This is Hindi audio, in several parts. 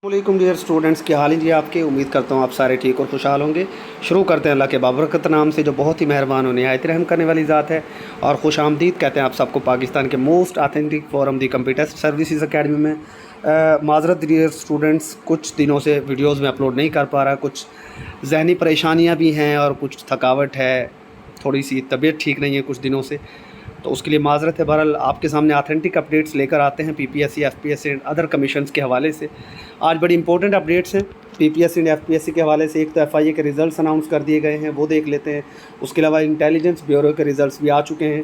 वालेकुम डियर स्टूडेंट्स, क्या हाल है जी आपके। उम्मीद करता हूँ आप सारे ठीक और खुशहाल होंगे। शुरू करते हैं अल्लाह के बाबरकत नाम से, जो बहुत ही मेहरबान और निहायत रहम करने वाली ज़ात है। और खुश आमदीद कहते हैं आप सबको पाकिस्तान के मोस्ट ऑथेंटिक फोरम दी कंप्यूटर सर्विसेज अकेडमी में। माजरत डियर स्टूडेंट्स, कुछ दिनों से वीडियोज़ में अपलोड नहीं कर पा रहा, कुछ जहनी परेशानियाँ भी हैं और कुछ थकावट है, थोड़ी सी तबीयत ठीक नहीं है कुछ दिनों से, तो उसके लिए माजरत है। बहरहाल आपके सामने ऑथेंटिक अपडेट्स लेकर आते हैं PPSC, FPSC and other commissions के हवाले से। आज बड़ी इंपॉर्टेंट अपडेट्स हैं पीपीएससी एंड एफपीएससी के हवाले से। एक तो एफआईए के रिज़ल्ट्स अनाउंस कर दिए गए हैं, वो देख लेते हैं। उसके अलावा इंटेलिजेंस ब्यूरो के रिज़ल्ट्स भी आ चुके हैं।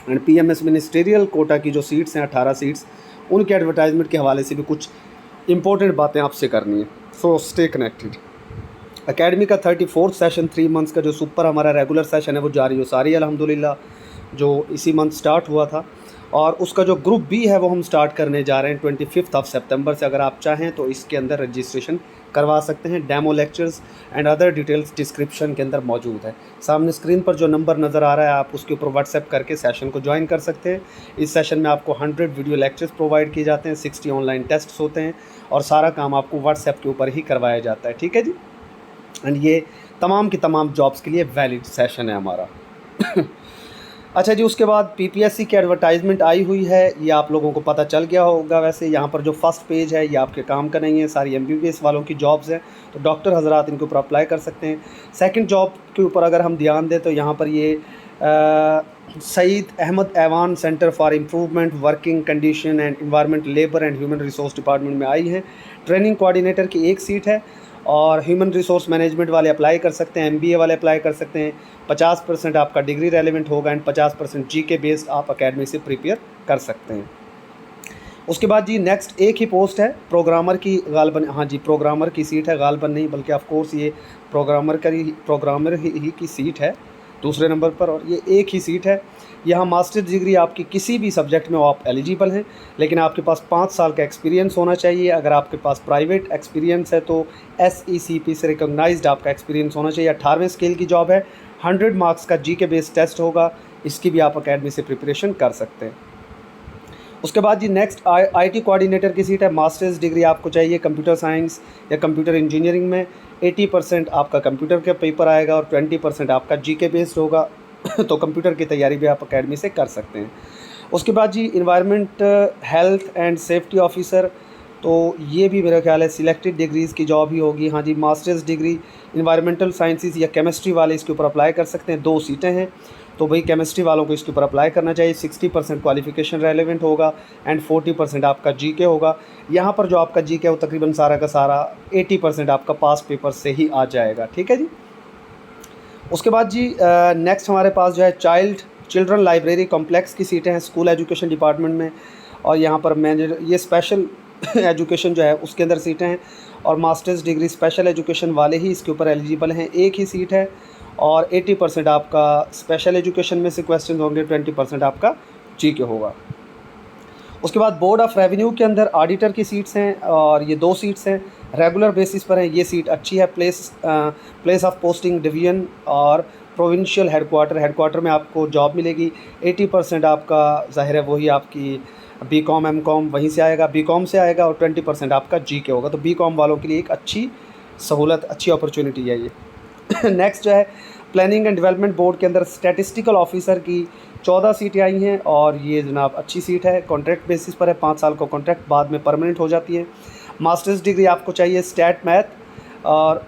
एंड पीएमएस मिनिस्ट्रियल कोटा की जो सीट्स हैं 18 सीट्स, उनके एडवर्टाइजमेंट के हवाले से भी कुछ इंपॉर्टेंट बातें आपसे करनी है। So stay connected. एकेडमी का 34th सेशन 3 मंथ्स का जो सुपर हमारा रेगुलर सेशन है वो जारी हो सारी अल्हम्दुलिल्लाह, जो इसी मंथ स्टार्ट हुआ था। और उसका जो ग्रुप बी है वो हम स्टार्ट करने जा रहे हैं 25 सितंबर से। अगर आप चाहें तो इसके अंदर रजिस्ट्रेशन करवा सकते हैं। Demo lectures and other details description के अंदर मौजूद है। सामने स्क्रीन पर जो नंबर नज़र आ रहा है, आप उसके ऊपर व्हाट्सएप करके सेशन को ज्वाइन कर सकते हैं। इस सेशन में आपको 100 वीडियो लेक्चर्स प्रोवाइड किए जाते हैं, 60 ऑनलाइन टेस्ट्स होते हैं और सारा काम आपको व्हाट्सएप के ऊपर ही करवाया जाता है। ठीक है जी। एंड ये तमाम की तमाम जॉब्स के लिए वैलिड सेशन है हमारा। अच्छा जी, उसके बाद पीपीएससी की एडवर्टाइजमेंट आई हुई है, ये आप लोगों को पता चल गया होगा। वैसे यहाँ पर जो फर्स्ट पेज है ये आपके काम का नहीं है, सारी एमबीबीएस वालों की जॉब्स हैं, तो डॉक्टर हजरात इनके ऊपर अप्लाई कर सकते हैं। सेकंड जॉब के ऊपर अगर हम ध्यान दें तो यहाँ पर ये Saeed Ahmad Aiwan centre for improvement working condition and environment labour and human resource department में आई है। ट्रेनिंग कोऑर्डिनेटर की एक सीट है और ह्यूमन रिसोर्स मैनेजमेंट वाले अप्लाई कर सकते हैं, एमबीए वाले अप्लाई कर सकते हैं। 50% आपका डिग्री रेलेवेंट होगा एंड 50% जीके बेस्ड आप अकेडमी से प्रिपेयर कर सकते हैं। उसके बाद जी नेक्स्ट एक ही पोस्ट है प्रोग्रामर की, गालबन, हाँ जी प्रोग्रामर की सीट है, गालबन नहीं बल्कि ऑफ कोर्स ये प्रोग्रामर ही की सीट है दूसरे नंबर पर, और ये एक ही सीट है। यहाँ मास्टर डिग्री आपकी किसी भी सब्जेक्ट में आप एलिजिबल हैं, लेकिन आपके पास 5 साल का एक्सपीरियंस होना चाहिए। अगर आपके पास प्राइवेट एक्सपीरियंस है तो SECP से रिकॉग्नाइज्ड आपका एक्सपीरियंस होना चाहिए। 18वें स्केल की जॉब है, 100 मार्क्स का जीके बेस्ड टेस्ट होगा, इसकी भी आप अकेडमी से प्रिपरेशन कर सकते हैं। उसके बाद जी नेक्स्ट IT कोऑर्डिनेटर की सीट है। मास्टर्स डिग्री आपको चाहिए कंप्यूटर साइंस या कंप्यूटर इंजीनियरिंग में। 80% आपका कंप्यूटर का पेपर आएगा और 20% आपका जीके बेस्ड होगा तो कंप्यूटर की तैयारी भी आप अकेडमी से कर सकते हैं। उसके बाद जी environment health and safety officer, तो ये भी मेरा ख्याल है सिलेक्टेड डिग्रीज़ की जॉब ही होगी। हाँ जी, मास्टर्स डिग्री इन्वायरमेंटल साइंसेस या केमिस्ट्री वाले इसके ऊपर अप्लाई कर सकते हैं। 2 सीटें हैं, तो भाई केमिस्ट्री वालों को इसके ऊपर अप्लाई करना चाहिए। 60% क्वालिफिकेशन रेलेवेंट होगा एंड 40% आपका जीके होगा। यहाँ पर जो आपका जीके है वो तकरीबन सारा का सारा 80% आपका पास पेपर से ही आ जाएगा। ठीक है जी। उसके बाद जी नेक्स्ट हमारे पास जो है चिल्ड्रन लाइब्रेरी कॉम्प्लेक्स की सीटें हैं स्कूल एजुकेशन डिपार्टमेंट में, और यहाँ पर मैनेजर ये स्पेशल एजुकेशन जो है उसके अंदर सीटें हैं, और मास्टर्स डिग्री स्पेशल एजुकेशन वाले ही इसके ऊपर एलिजिबल हैं। एक ही सीट है और 80% आपका स्पेशल एजुकेशन में से क्वेश्चन होंगे, 20% आपका जीके होगा। उसके बाद बोर्ड ऑफ़ रेवेन्यू के अंदर ऑडिटर की सीट्स हैं और ये 2 सीट्स हैं, रेगुलर बेसिस पर हैं। ये सीट अच्छी है। प्लेस ऑफ पोस्टिंग डिवीजन और प्रोविंशियल हेडक्वार्टर में आपको जॉब मिलेगी। 80% आपका ज़ाहिर है वही आपकी बीकॉम एमकॉम वहीं से आएगा, बीकॉम से आएगा, और 20% आपका जीके होगा। तो बीकॉम वालों के लिए एक अच्छी सहूलत, अच्छी अपॉर्चुनिटी है ये। नेक्स्ट जो है प्लानिंग एंड डेवलपमेंट बोर्ड के अंदर स्टैटिस्टिकल ऑफिसर की 14 सीटें आई हैं और ये जनाब अच्छी सीट है। कॉन्ट्रैक्ट बेसिस पर है, 5 साल का कॉन्ट्रैक्ट, बाद में परमानेंट हो जाती है। मास्टर्स डिग्री आपको चाहिए स्टैट मैथ और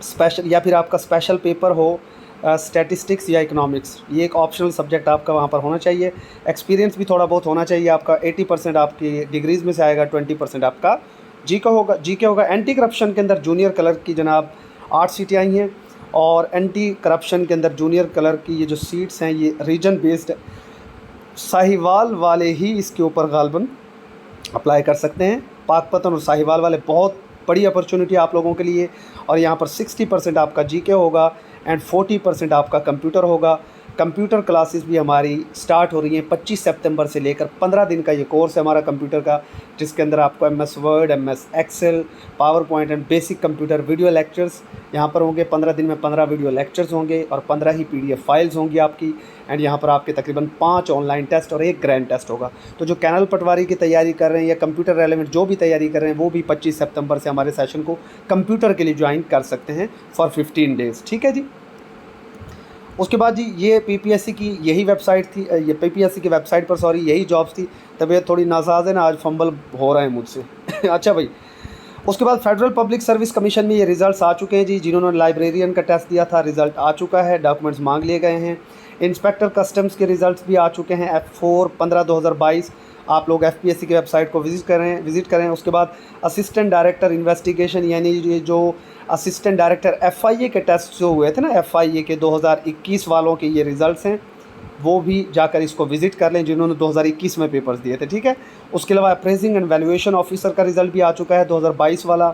स्पेशल, या फिर आपका स्पेशल पेपर हो स्टैटिस्टिक्स या इकोनॉमिक्स, ये एक ऑप्शनल सब्जेक्ट आपका वहाँ पर होना चाहिए। एक्सपीरियंस भी थोड़ा बहुत होना चाहिए आपका। 80% आपकी डिग्रीज़ में से आएगा, 20% आपका जीके होगा। एंटी करप्शन के अंदर जूनियर क्लर्क की जनाब 8 सीटें आई हैं, और एंटी करप्शन के अंदर जूनियर क्लर्क की ये जो सीट्स हैं ये रीजन बेस्ड साहिवाल वाले ही इसके ऊपर गालबन अप्लाई कर सकते हैं। पाकपतन और साहिवाल वाले बहुत बड़ी अपॉर्चुनिटी आप लोगों के लिए। और यहाँ पर 60% आपका जीके होगा एंड 40% आपका कंप्यूटर होगा। कंप्यूटर क्लासेस भी हमारी स्टार्ट हो रही हैं 25 सितंबर से लेकर 15 दिन का ये कोर्स है हमारा कंप्यूटर का, जिसके अंदर आपको MS word, MS excel, power point and basic computer video lectures यहाँ पर होंगे। 15 दिन में 15 वीडियो लेक्चर्स होंगे और 15 ही PDF फाइल्स होंगी आपकी। एंड यहाँ पर आपके तकरीबन 5 ऑनलाइन टेस्ट और 1 ग्रैंड टेस्ट होगा। तो जो कैनल पटवारी की तैयारी कर रहे हैं या कंप्यूटर रेलेवेंट जो भी तैयारी कर रहे हैं, वो भी 25 सितंबर से हमारे सेशन को कंप्यूटर के लिए ज्वाइन कर सकते हैं फॉर 15 डेज़। ठीक है जी। उसके बाद जी ये PPSC की यही वेबसाइट थी, ये PPSC की वेबसाइट पर यही जॉब्स थी। तबीयत थोड़ी नासाज है ना, आज फंबल हो रहे हैं मुझसे। अच्छा भाई, उसके बाद फेडरल पब्लिक सर्विस कमीशन में ये रिज़ल्ट्स आ चुके हैं जी। जिन्होंने लाइब्रेरियन का टेस्ट दिया था, रिज़ल्ट आ चुका है, डॉक्यूमेंट्स मांग लिए गए हैं। इंस्पेक्टर कस्टम्स के रिज़ल्ट्स भी आ चुके हैं F4 15/2022। आप लोग FPSC की वेबसाइट को विज़िट करें। उसके बाद असिस्टेंट डायरेक्टर इन्वेस्टिगेशन, यानी ये जो असिस्टेंट डायरेक्टर FIA के टेस्ट जो हुए थे ना, FIA के 2021 वालों के ये रिज़ल्ट्स हैं, वो भी जाकर इसको विज़िट कर लें जिन्होंने 2021 में पेपर्स दिए थे। ठीक है। उसके अलावा अप्रेजिंग एंड वैल्यूएशन ऑफिसर का रिज़ल्ट भी आ चुका है 2022 वाला।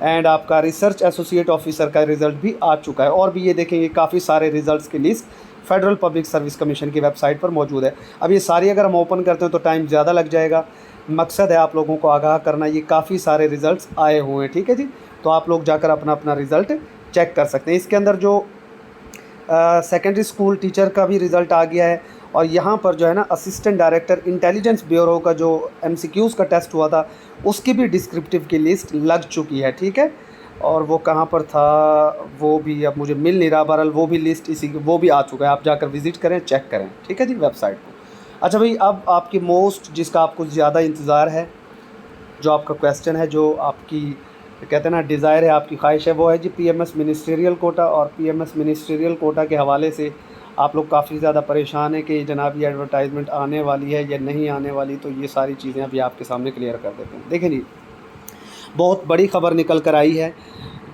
एंड आपका रिसर्च एसोसिएट ऑफिसर का रिज़ल्ट भी आ चुका है। और भी ये देखेंगे काफ़ी सारे रिज़ल्ट्स की list federal public service commission की वेबसाइट पर मौजूद है। अब ये सारी अगर हम ओपन करते हैं तो टाइम ज़्यादा लग जाएगा। मकसद है आप लोगों को आगाह करना, ये काफ़ी सारे रिज़ल्ट्स आए हुए हैं। ठीक है जी। तो आप लोग जाकर अपना अपना रिज़ल्ट चेक कर सकते हैं। इसके अंदर जो सेकेंडरी स्कूल टीचर का भी रिज़ल्ट आ गया है। और यहाँ पर जो है ना असिस्टेंट डायरेक्टर इंटेलिजेंस ब्यूरो का जो MCQs का टेस्ट हुआ था, उसकी भी डिस्क्रिप्टिव की लिस्ट लग चुकी है। ठीक है। और वो कहाँ पर था वो भी अब मुझे मिल नहीं रहा, बहरहाल वो भी लिस्ट वो भी आ चुका है। आप जाकर विज़िट करें, चेक करें। ठीक है जी, वेबसाइट को। अच्छा भाई, अब आपकी जिसका आपको ज़्यादा इंतज़ार है, जो आपका क्वेश्चन है, जो आपकी कहते हैं ना डिज़ायर है, आपकी ख्वाहिश है, वो है जी PMS मिनिस्ट्रियल कोटा। और PMS मिनिस्ट्रियल कोटा के हवाले से आप लोग काफ़ी ज़्यादा परेशान है कि जनाब ये एडवर्टाइजमेंट आने वाली है या नहीं आने वाली। तो ये सारी चीज़ें अभी आपके सामने क्लियर कर देते हैं। देखें जी, बहुत बड़ी ख़बर निकल कर आई है।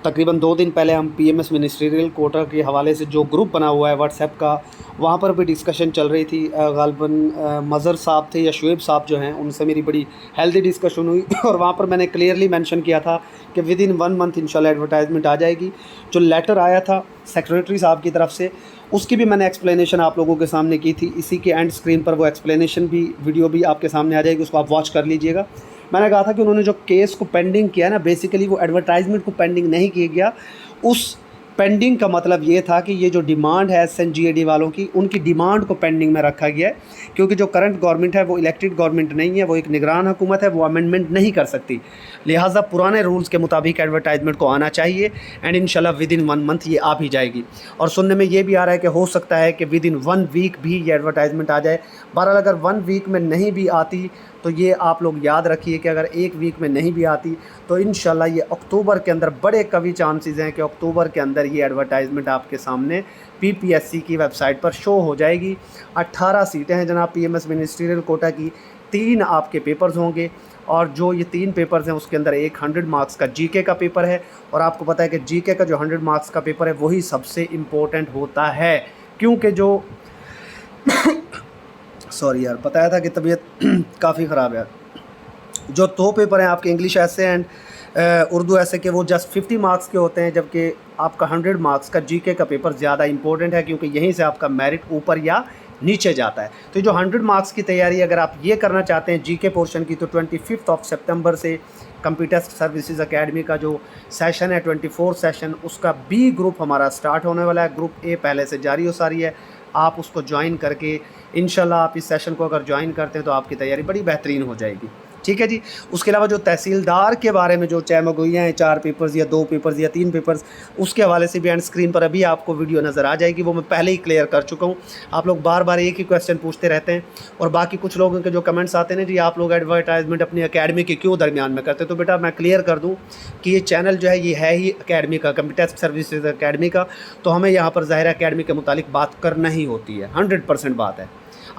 तकरीबन 2 दिन पहले हम PMS मिनिस्ट्रियल कोटा के हवाले से जो ग्रुप बना हुआ है व्हाट्सएप का, वहाँ पर भी डिस्कशन चल रही थी। गालिबन मज़र साहब थे या शुएब साहब जो हैं, उनसे मेरी बड़ी हेल्दी डिस्कशन हुई। और वहाँ पर मैंने क्लियरली मेंशन किया था कि विदिन 1 मंथ इंशाल्लाह एडवर्टाइजमेंट आ जाएगी। जो लेटर आया था सेक्रेटरी साहब की तरफ से, उसकी भी मैंने एक्सप्लेनेशन आप लोगों के सामने की थी। इसी के एंड स्क्रीन पर वो एक्सप्लेनेशन भी वीडियो भी आपके सामने आ जाएगी, उसको आप वॉच कर लीजिएगा। मैंने कहा था कि उन्होंने जो केस को पेंडिंग किया ना, बेसिकली वो एडवर्टाइजमेंट को पेंडिंग नहीं किया गया। उस पेंडिंग का मतलब ये था कि ये जो डिमांड है SNGAD वालों की, उनकी डिमांड को पेंडिंग में रखा गया है। क्योंकि जो करंट गवर्नमेंट है वो इलेक्टेड गवर्नमेंट नहीं है, वो एक निगरान हुकूमत है, वो अमेंडमेंट नहीं कर सकती। लिहाजा पुराने रूल्स के मुताबिक एडवर्टाइजमेंट को आना चाहिए। एंड इंशाल्लाह विदिन 1 मंथ ये आ भी जाएगी। और सुनने में ये भी आ रहा है कि हो सकता है कि विदिन 1 वीक भी ये एडवर्टाइजमेंट आ जाए। बहरहाल अगर 1 वीक में नहीं भी आती तो ये आप लोग याद रखिए कि अगर 1 वीक में नहीं भी आती तो इंशाल्लाह ये अक्टूबर के अंदर बड़े कभी चांसेस हैं कि अक्टूबर के अंदर ये एडवर्टाइजमेंट आपके सामने PPSC की वेबसाइट पर शो हो जाएगी। 18 सीटें हैं जनाब PMS मिनिस्ट्रियल कोटा की। 3 आपके पेपर्स होंगे और जो ये 3 पेपर्स हैं उसके अंदर एक 100 मार्क्स का GK का पेपर है। और आपको पता है कि GK का जो 100 मार्क्स का पेपर है वही सबसे इम्पोर्टेंट होता है। क्योंकि जो सॉरी यार, बताया था कि तबीयत काफ़ी ख़राब है। जो 2 पेपर हैं आपके इंग्लिश ऐसे एंड उर्दू ऐसे के, वो जस्ट 50 मार्क्स के होते हैं, जबकि आपका 100 मार्क्स का GK का पेपर ज़्यादा इंपॉर्टेंट है, क्योंकि यहीं से आपका मेरिट ऊपर या नीचे जाता है। तो जो 100 मार्क्स की तैयारी अगर आप ये करना चाहते हैं GK पोर्शन की, तो 25 सितंबर से कंप्यूटर सर्विसेज अकेडमी का जो सेशन है 24 सेशन, उसका B ग्रुप हमारा स्टार्ट होने वाला है। ग्रुप A पहले से जारी हो सारी है। आप उसको ज्वाइन करके इंशाल्लाह आप इस सेशन को अगर ज्वाइन करते हैं तो आपकी तैयारी बड़ी बेहतरीन हो जाएगी। ठीक है जी। उसके अलावा जो तहसीलदार के बारे में जो चहमगोइयाँ हैं, 4 पेपर्स या 2 पेपर्स या 3 पेपर्स, उसके हवाले से भी एंड स्क्रीन पर अभी आपको वीडियो नज़र आ जाएगी। वो मैं पहले ही क्लियर कर चुका हूँ। आप लोग बार बार एक ही क्वेश्चन पूछते रहते हैं। और बाकी कुछ लोगों के जो कमेंट्स आते हैं ना जी, आप लोग एडवर्टाइजमेंट अपनी अकेडमी के क्यों दरमियान में करते हैं, तो बेटा मैं क्लियर कर दूँ कि ये चैनल जो है ये है ही अकेडमी का, कंप्यूटर सर्विसेज अकेडमी का। तो हमें यहाँ पर ज़ाहिर अकेडमी के मुतालिक बात करना ही होती है, 100% बात है।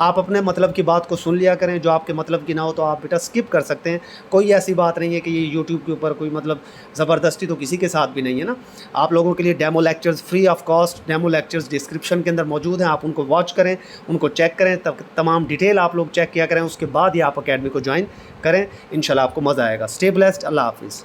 आप अपने मतलब की बात को सुन लिया करें, जो आपके मतलब की ना हो तो आप बेटा स्किप कर सकते हैं। कोई ऐसी बात नहीं है कि ये YouTube के ऊपर कोई मतलब ज़बरदस्ती तो किसी के साथ भी नहीं है ना। आप लोगों के लिए demo lectures free of cost, demo lectures description के अंदर मौजूद हैं। आप उनको वॉच करें, उनको चेक करें, तब तमाम डिटेल आप लोग चेक किया करें। उसके बाद ही आप अकेडमी को ज्वाइन करें। इंशाल्लाह आपको मज़ा आएगा। Stay blessed. अल्लाह हाफिज़।